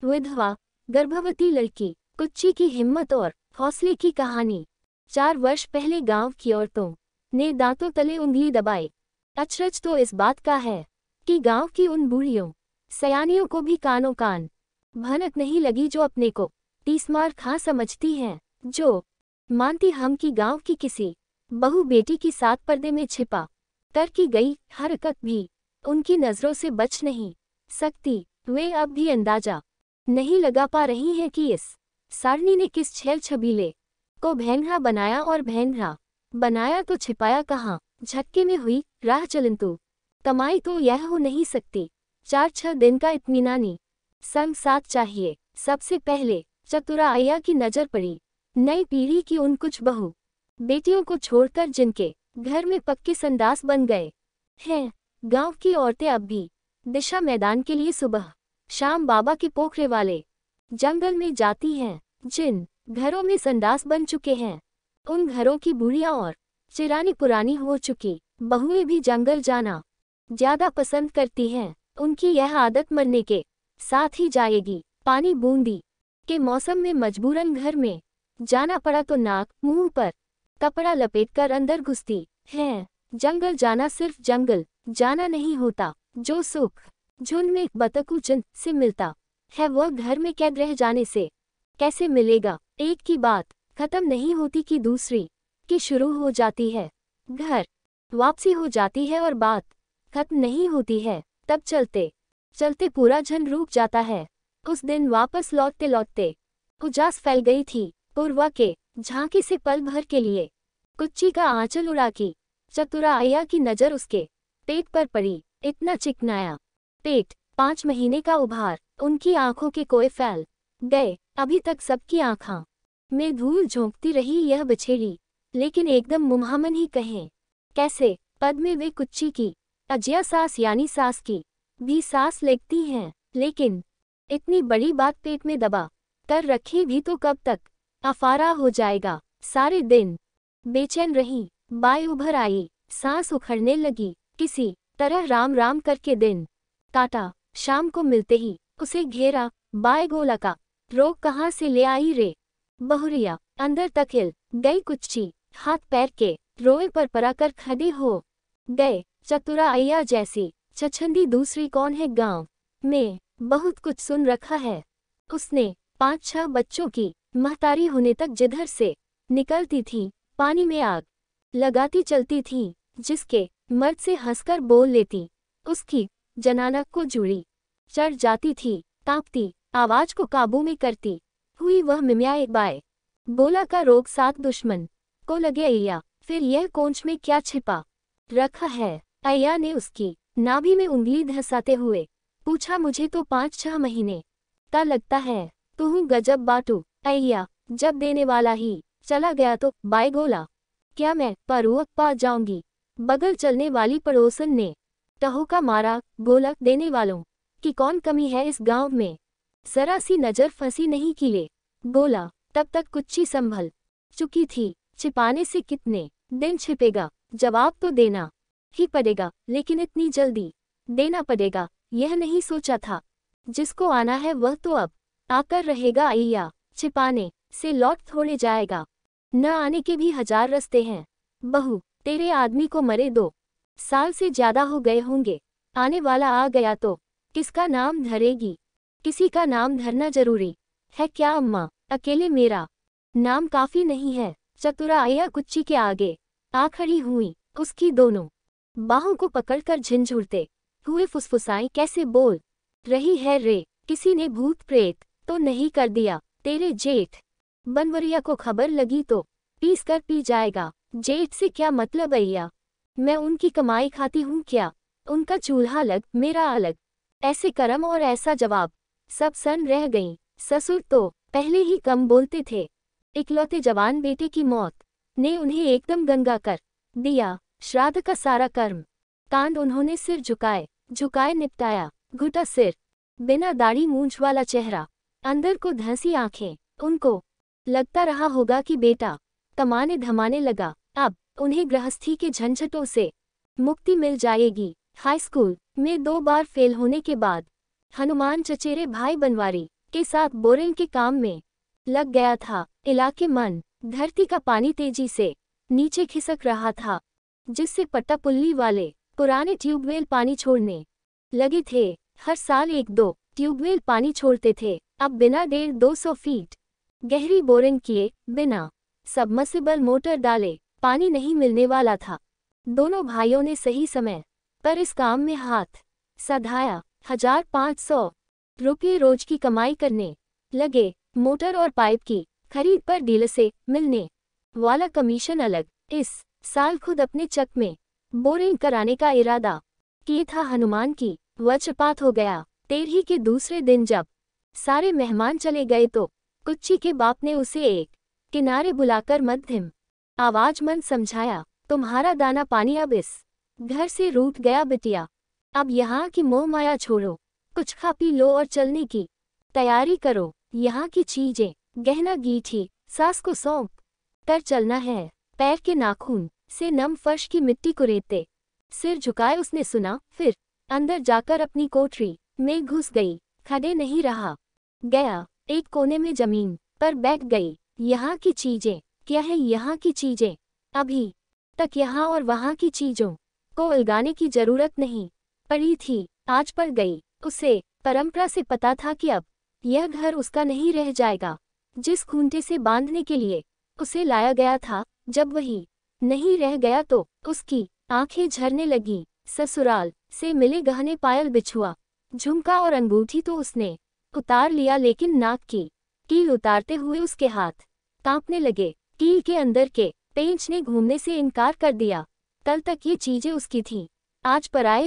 विधवा, गर्भवती लड़की, कुच्ची की हिम्मत और हौसले की कहानी। 4 वर्ष पहले गांव की औरतों ने दांतों तले उंगली दबाई। अचरज तो इस बात का है कि गांव की उन बूढ़ियों सयानियों को भी कानों कान भनक नहीं लगी जो अपने को तीसमार खां समझती हैं, जो मानती हम कि गांव की किसी बहू बेटी की साथ पर्दे में छिपा कर की गई हरकत भी उनकी नजरों से बच नहीं सकती। वे अब भी अंदाजा नहीं लगा पा रही हैं कि इस सारनी ने किस छेल छबीले को भेंगरा बनाया, और भेंगरा बनाया तो छिपाया कहाँ। झटके में हुई राह चलंतु कमाई तो यह हो नहीं सकती। 4-6 दिन का इत्मीनानी संग साथ चाहिए। सबसे पहले चतुरा अय्या की नजर पड़ी नई पीढ़ी की उन कुछ बहू बेटियों को छोड़कर जिनके घर में पक्के संडास बन गए हैं। गांव की औरतें अब भी दिशा मैदान के लिए सुबह शाम बाबा के पोखरे वाले जंगल में जाती हैं। जिन घरों में संडास बन चुके हैं उन घरों की बुढ़ियां और चिरानी पुरानी हो चुकी बहुएं भी जंगल जाना ज्यादा पसंद करती हैं। उनकी यह आदत मरने के साथ ही जाएगी। पानी बूंदी के मौसम में मजबूरन घर में जाना पड़ा तो नाक मुंह पर कपड़ा लपेटकर अंदर घुसती हैं। जंगल जाना सिर्फ जंगल जाना नहीं होता। जो सुख झुंड में बतकूचन से मिलता है वह घर में कैद रह जाने से कैसे मिलेगा। एक की बात खत्म नहीं होती कि दूसरी की शुरू हो जाती है। घर वापसी हो जाती है और बात खत्म नहीं होती है। तब चलते चलते पूरा झंड रुक जाता है। उस दिन वापस लौटते लौटते उजास फैल गई थी पूर्वा के झांकी से पल भर के लिए। कुच्ची का आंचल उड़ा की चतुरा अय्या की नजर उसके पेट पर पड़ी। इतना चिकनाया पेट, 5 महीने का उभार, उनकी आंखों के कोए फैल गए। अभी तक सबकी आंखों में धूल झोंकती रही यह बछेड़ी, लेकिन एकदम मुंहामन ही कहें कैसे पद में वे कुच्ची की अजया सास यानी सास की भी सांस लेती हैं। लेकिन इतनी बड़ी बात पेट में दबा कर रखी भी तो कब तक अफारा हो जाएगा। सारे दिन बेचैन रही। बाय उभर आई, सांस उखड़ने लगी। किसी तरह राम राम करके दिन काटा। शाम को मिलते ही उसे घेरा। बाय गोला का रोग कहाँ से ले आई रे बहुरिया। अंदर तक हिल गई कुच्ची, हाथ पैर के रोए पर पराकर खड़े हो गए। चतुरा अय्या जैसी छछंदी दूसरी कौन है गांव में। बहुत कुछ सुन रखा है उसने। 5-6 बच्चों की महतारी होने तक जिधर से निकलती थी पानी में आग लगाती चलती थी। जिसके मर्द से हंसकर बोल लेती उसकी जनाना को जुड़ी चढ़ जाती थी। कांपती आवाज को काबू में करती हुई वह मिमियाए बाय बोला का रोग 7 दुश्मन को लगे अय्या। फिर यह कोंच में क्या छिपा रखा है। अय्या ने उसकी नाभि में उंगली धंसाते हुए पूछा। मुझे तो 5-6 महीने का लगता है। तू गजब बाटू अय्या, जब देने वाला ही चला गया तो बाय गोला क्या मैं परुअक पा जाऊंगी। बगल चलने वाली पड़ोसन ने टहोका मारा। गोलक देने वालों की कौन कमी है इस गांव में। जरा सी नजर फंसी नहीं किले बोला। तब तक कुच्ची संभल चुकी थी। छिपाने से कितने दिन छिपेगा। जवाब तो देना ही पड़ेगा, लेकिन इतनी जल्दी देना पड़ेगा यह नहीं सोचा था। जिसको आना है वह तो अब आकर रहेगा। अय्या छिपाने से लौट थोड़े जाएगा। न आने के भी 1000 रास्ते हैं। बहू तेरे आदमी को मरे 2 साल से ज्यादा हो गए होंगे। आने वाला आ गया तो किसका नाम धरेगी। किसी का नाम धरना जरूरी है क्या अम्मा। अकेले मेरा नाम काफी नहीं है। चतुरा अय्या कुच्ची के आगे आ खड़ी हुई। उसकी दोनों बाहों को पकड़कर झिंझुरते हुए फुसफुसाई। कैसे बोल रही है रे। किसी ने भूत प्रेत तो नहीं कर दिया। तेरे जेठ बनवरिया को खबर लगी तो पीस कर पी जाएगा। जेठ से क्या मतलब अय्या, मैं उनकी कमाई खाती हूँ क्या। उनका चूल्हा अलग मेरा अलग। ऐसे कर्म और ऐसा जवाब। सब सन रह गईं। ससुर तो पहले ही कम बोलते थे। इकलौते जवान बेटे की मौत ने उन्हें एकदम गंगा कर दिया। श्राद्ध का सारा कर्म कांड उन्होंने सिर झुकाए निपटाया। घुटा सिर, बिना दाढ़ी मूंछ वाला चेहरा, अंदर को धंसी आंखें। उनको लगता रहा होगा कि बेटा कमाने धमाने लगा। अब उन्हें गृहस्थी के झंझटों से मुक्ति मिल जाएगी। हाई स्कूल में 2 बार फेल होने के बाद हनुमान चचेरे भाई बनवारी के साथ बोरिंग के काम में लग गया था। इलाके मन धरती का पानी तेजी से नीचे खिसक रहा था, जिससे पट्टापुल्ली वाले पुराने ट्यूबवेल पानी छोड़ने लगे थे। हर साल 1-2 ट्यूबवेल पानी छोड़ते थे। अब बिना 150-200 फीट गहरी बोरिंग किए, बिना सबमर्सिबल मोटर डाले पानी नहीं मिलने वाला था। दोनों भाइयों ने सही समय पर इस काम में हाथ सधाया। 1500 रुपये रोज की कमाई करने लगे। मोटर और पाइप की खरीद पर डीलर से मिलने वाला कमीशन अलग। इस साल खुद अपने चक में बोरिंग कराने का इरादा किए था। हनुमान की वज्रपात हो गया। तेरही के दूसरे दिन जब सारे मेहमान चले गए तो कुच्ची के बाप ने उसे एक किनारे बुलाकर मध्यम आवाज में समझाया, तुम्हारा दाना पानी अब इस घर से रूठ गया बिटिया। अब यहाँ की मोह माया छोड़ो, कुछ खा पी लो और चलने की तैयारी करो। यहाँ की चीजें गहना गीठी सास को सौंप कर चलना है। पैर के नाखून से नम फर्श की मिट्टी को रेतते सिर झुकाए उसने सुना, फिर अंदर जाकर अपनी कोठरी में घुस गई। खड़े नहीं रहा गया, एक कोने में जमीन पर बैठ गई। यहाँ की चीजें क्या है? यहाँ की चीजें अभी तक यहाँ और वहाँ की चीजों को उलगाने की जरूरत नहीं पड़ी थी, आज पड़ गई। उसे परंपरा से पता था कि अब यह घर उसका नहीं रह जाएगा। जिस खूंटे से बांधने के लिए उसे लाया गया था, जब वही नहीं रह गया तो उसकी आंखें झरने लगी। ससुराल से मिले गहने, पायल, बिछुआ, झुमका और अंगूठी तो उसने उतार लिया, लेकिन नाक की कील उतारते हुए उसके हाथ कांपने लगे। कील के अंदर के पेंच ने घूमने से इनकार कर दिया। कल तक ये चीजें उसकी थीं, आज पराए